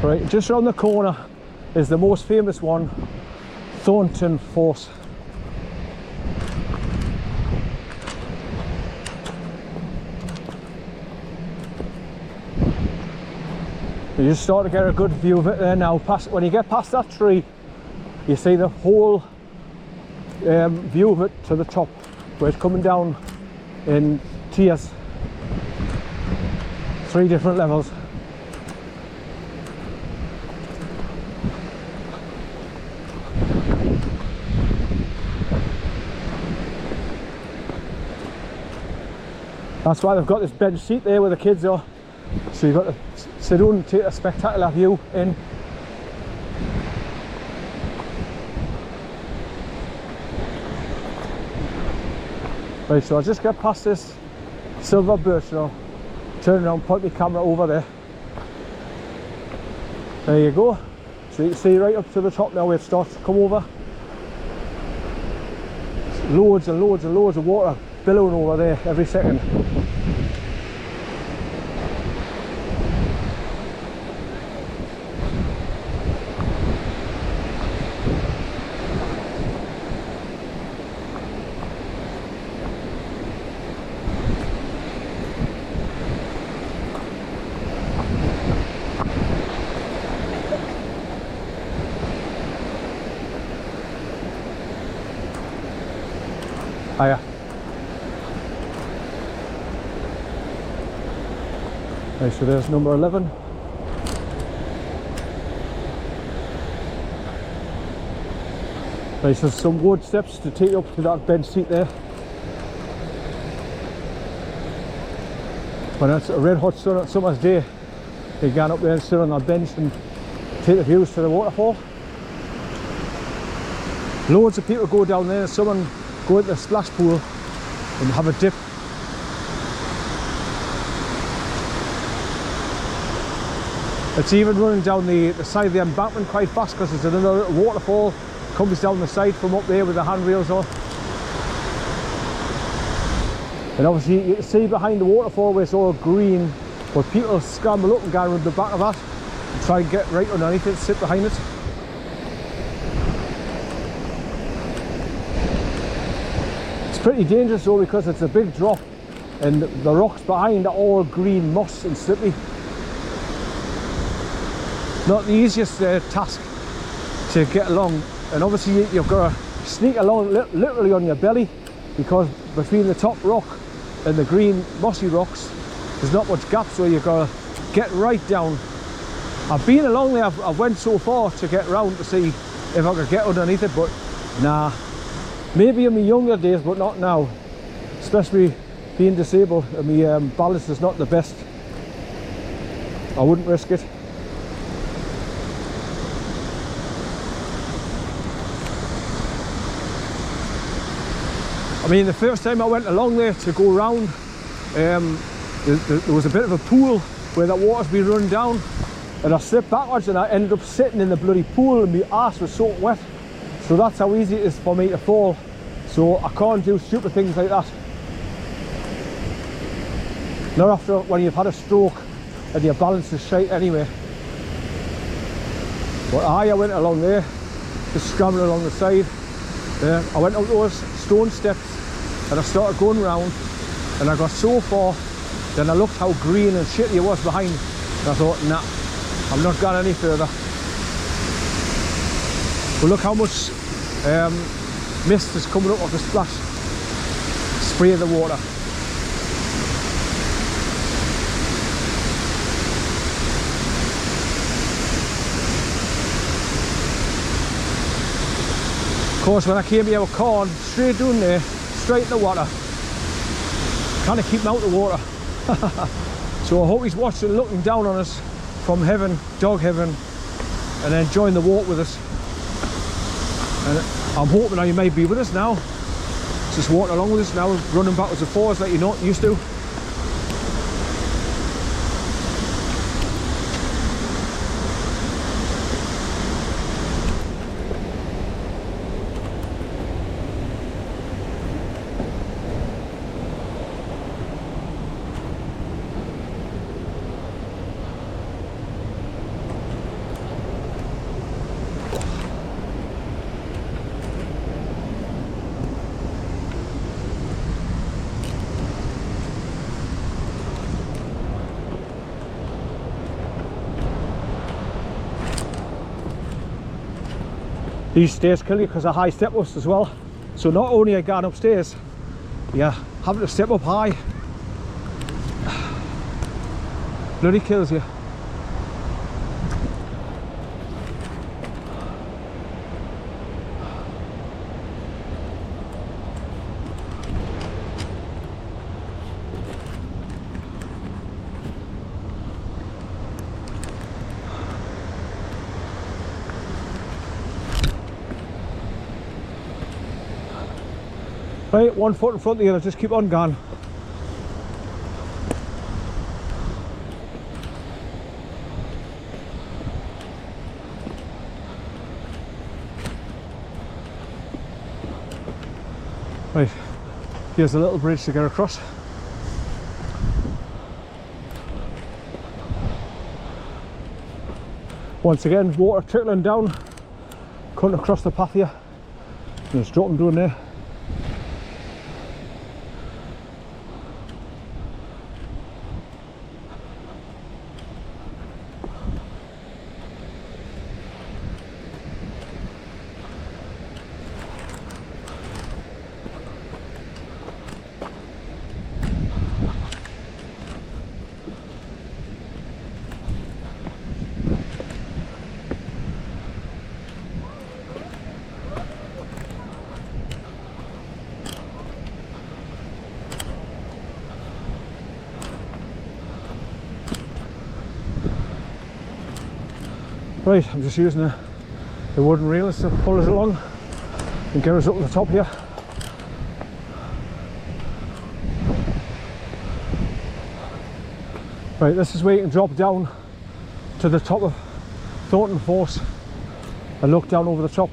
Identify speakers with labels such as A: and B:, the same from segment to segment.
A: Right, just around the corner is the most famous one, Thornton Force. You just start to get a good view of it there now. When you get past that tree, you see the whole view of it to the top, where it's coming down in tiers, 3 different levels. That's why they've got this bench seat there where the kids are, so you've got to sit down and take a spectacular view in. Right, so I'll just get past this silver birch now, turn around, point my camera over there. There you go. So you can see right up to the top now where it starts to come over. Loads and loads and loads of water billowing over there every second. Hiya. Right, so there's number 11. Right, so some wood steps to take you up to that bench seat there. When it's a red hot summer's day, you can up there and sit on that bench and take the views to the waterfall. Loads of people go down there, someone go into the splash pool and have a dip. It's even running down the side of the embankment quite fast, because there's another little waterfall comes down the side from up there with the handrails on. And obviously you can see behind the waterfall where it's all green, but people scramble up and go around the back of that and try and get right underneath it, sit behind it. Pretty dangerous though, because it's a big drop and the rocks behind are all green moss and slippery. Not the easiest task to get along, and obviously you've got to sneak along literally on your belly, because between the top rock and the green mossy rocks there's not much gap, so you've got to get right down. I've been along there, I've went so far to get round to see if I could get underneath it, but nah. Maybe in my younger days, but not now. Especially being disabled, and my balance is not the best. I wouldn't risk it. I mean, the first time I went along there to go round, there was a bit of a pool where that water's been run down, and I slipped backwards and I ended up sitting in the bloody pool and my arse was soaked wet. So that's how easy it is for me to fall. So I can't do stupid things like that. Not after when you've had a stroke and your balance is shite anyway. But I went along there, just scrambling along the side. I went up those stone steps and I started going round, and I got so far, then I looked how green and shitty it was behind, and I thought, nah, I'm not going any further. But look how much mist is coming up off the splash, spray of the water. Of course, when I came here with corn, straight down there, straight in the water. Kind of keep him out of the water. So I hope he's watching, looking down on us from heaven, dog heaven, and enjoying the walk with us. And I'm hoping that you may be with us now, just walking along with us now, running backwards and forwards like you're not used to. These stairs kill you because they're high step ups as well. So not only are you going upstairs, you're having to step up high. Bloody kills you. Right, one foot in front of the other, just keep on going. Right, here's a little bridge to get across. Once again, water trickling down, cutting across the path here. And just drop them down there. Right, I'm just using the wooden rails to pull us along and get us up to the top here. Right, this is where you can drop down to the top of Thornton Force and look down over the top,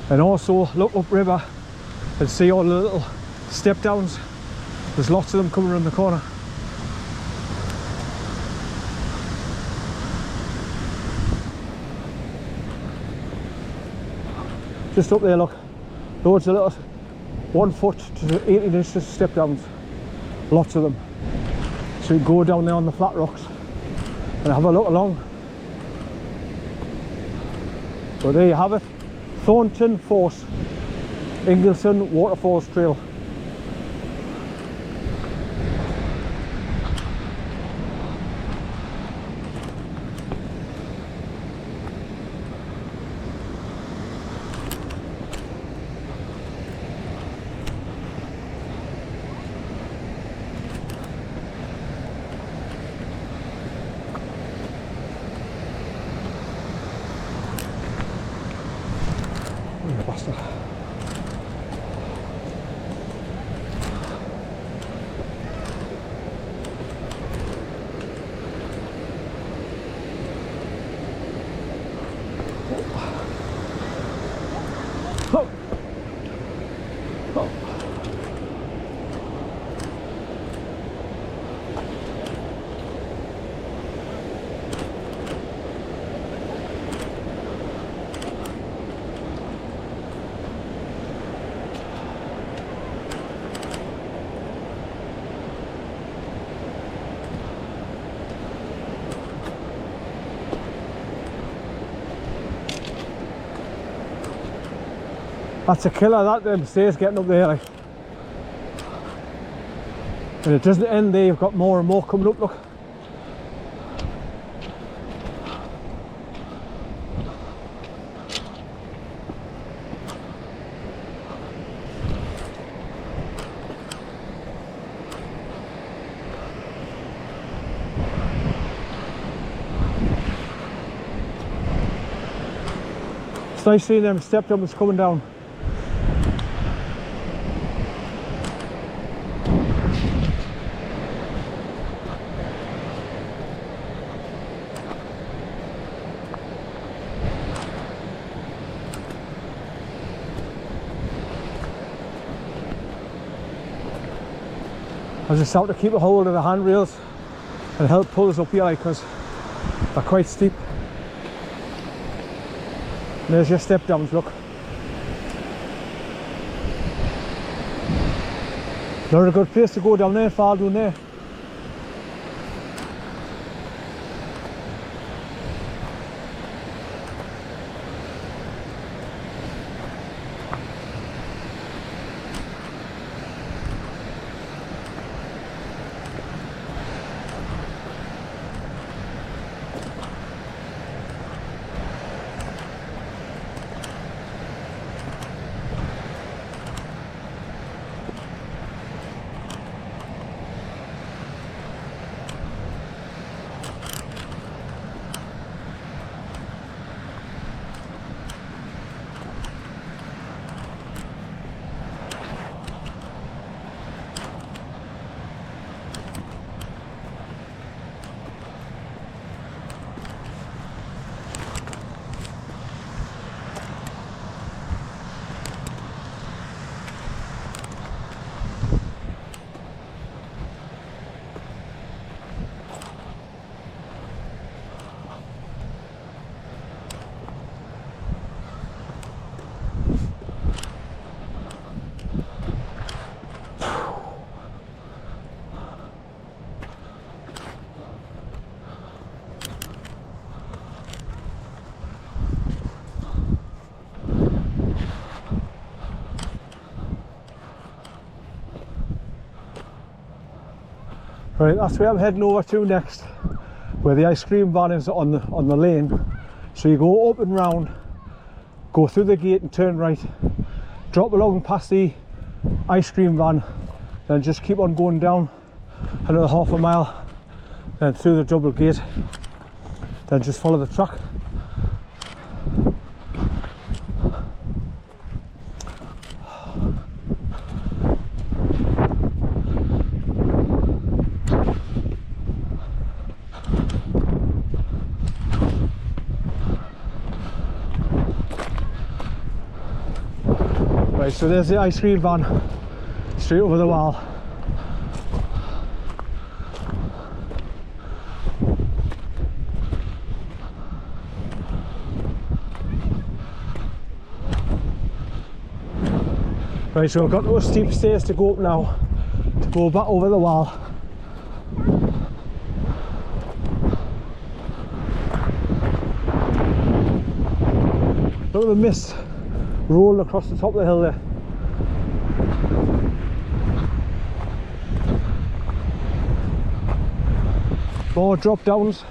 A: and also look upriver and see all the little step downs. There's lots of them coming around the corner. Just up there, look, loads of little 1 foot to 18 inches step downs, lots of them. So you can go down there on the flat rocks and have a look along. So there you have it, Thornton Force, Ingleson Waterfalls Trail. Bastard. Oh. Oh. That's a killer, that them stairs getting up there, like. And it doesn't end there, you've got more and more coming up, look. It's nice seeing them step dumps coming down. I just have to keep a hold of the handrails and help pull us up here, because they're quite steep. And there's your step downs, look. Not a good place to go down there, fall down there. Right, that's where I'm heading over to next, where the ice cream van is on the lane. So you go up and round, go through the gate and turn right, drop along past the ice cream van, then just keep on going down another half a mile, then through the double gate, then just follow the track. Right, so there's the ice cream van, straight over the wall. Right, so I've got those steep stairs to go up now, to go back over the wall. Look at the mist rolling across the top of the hill there. More drop downs.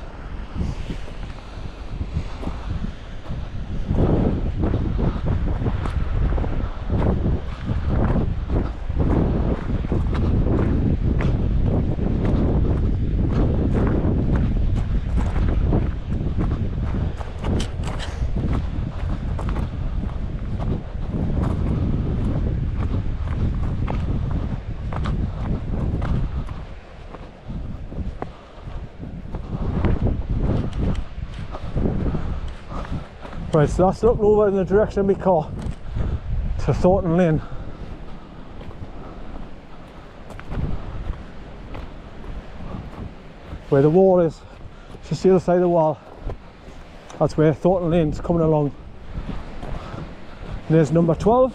A: Right, so that's looking over in the direction of my car to Thornton Lane. Where the wall is, just the other side of the wall. That's where Thornton Lane's coming along. And there's number 12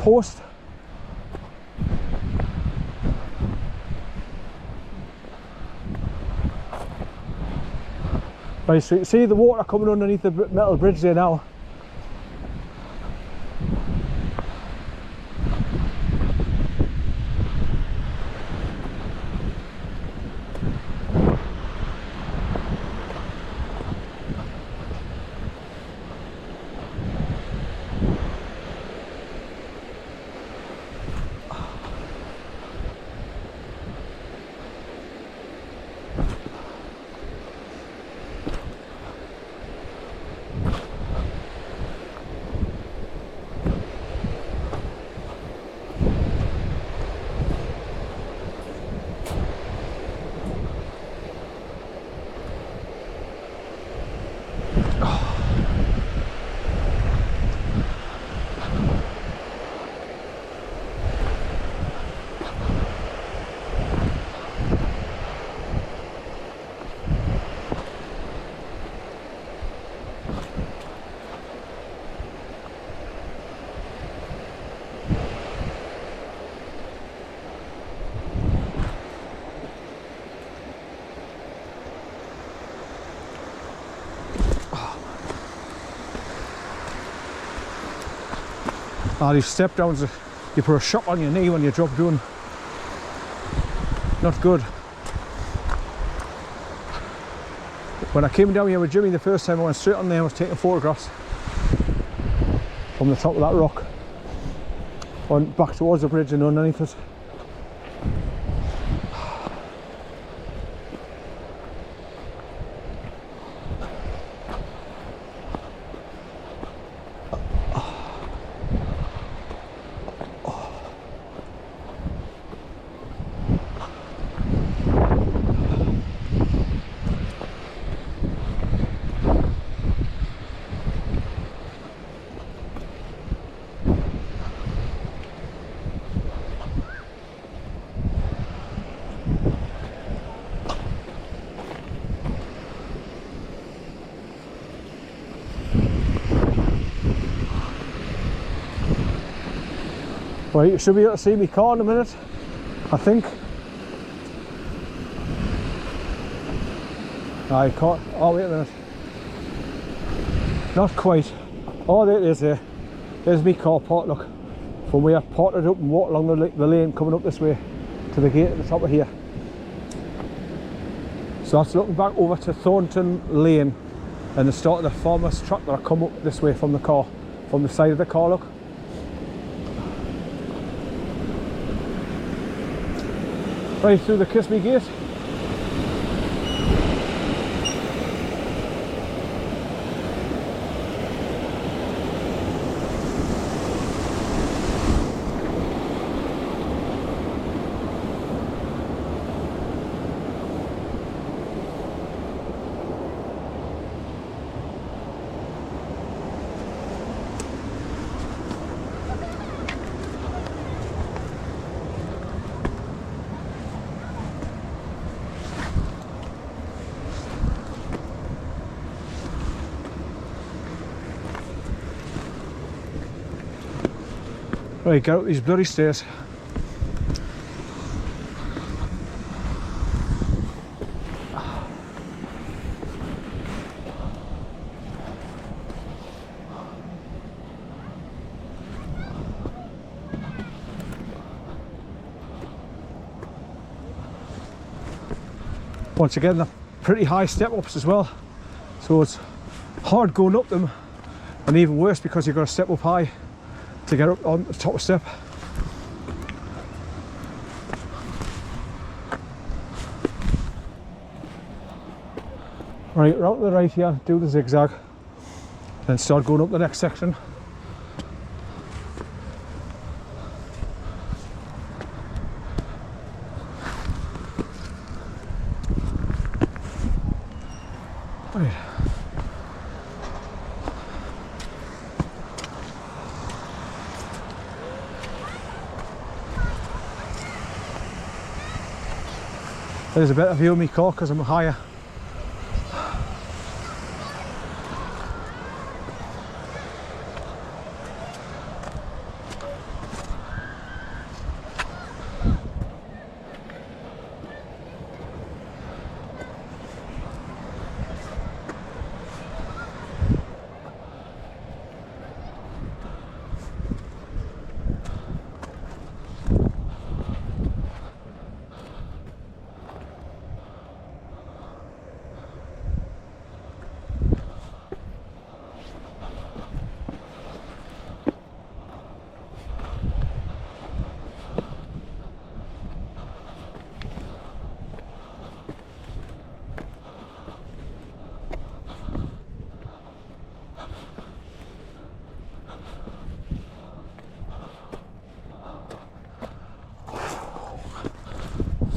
A: post. Right, so you can see the water coming underneath the metal bridge there now. These step downs, you put a shock on your knee when you drop down. Not good. When I came down here with Jimmy the first time, I went straight on there and was taking photographs from the top of that rock on back towards the bridge and underneath it. Right, you should be able to see my car in a minute, I think. I can't. Oh, wait a minute. Not quite. Oh, there it is there. There's my car parked, look. From where I parked it up and walked along the lane coming up this way to the gate at the top of here. So that's looking back over to Thornton Lane and the start of the farmer's track that I come up this way from the car, from the side of the car, look. Right through the Kiss Me Gate. Right, get up these bloody stairs. Once again, they're pretty high step ups as well, so it's hard going up them, and even worse because you've got to step up high to get up on the top of step. Right, round to the right here, do the zigzag, then start going up the next section. Right. There's a better view of my car because I'm higher.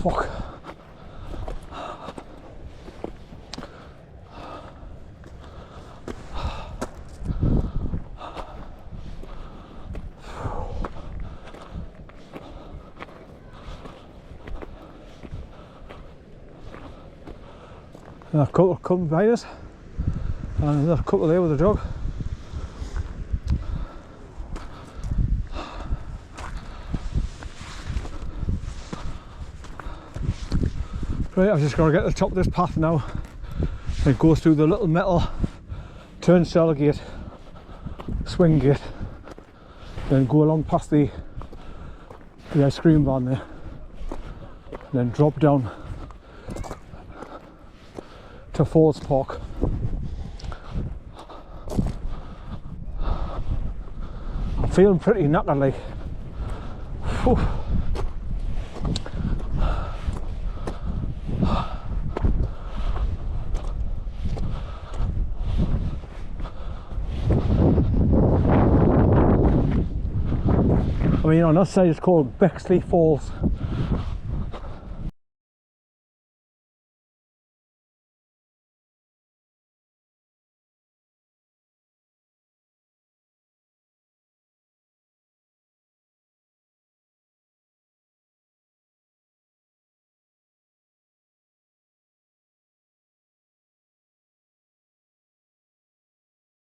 A: Fuck. Another couple coming behind us, and another couple there with a dog. Right, I've just got to get to the top of this path now and go through the little metal turnstile gate, swing gate, then go along past the ice cream van there, and then drop down to Ford's Park. I'm feeling pretty knackered, like. Whew. I mean, on that side it's called PECCA Falls,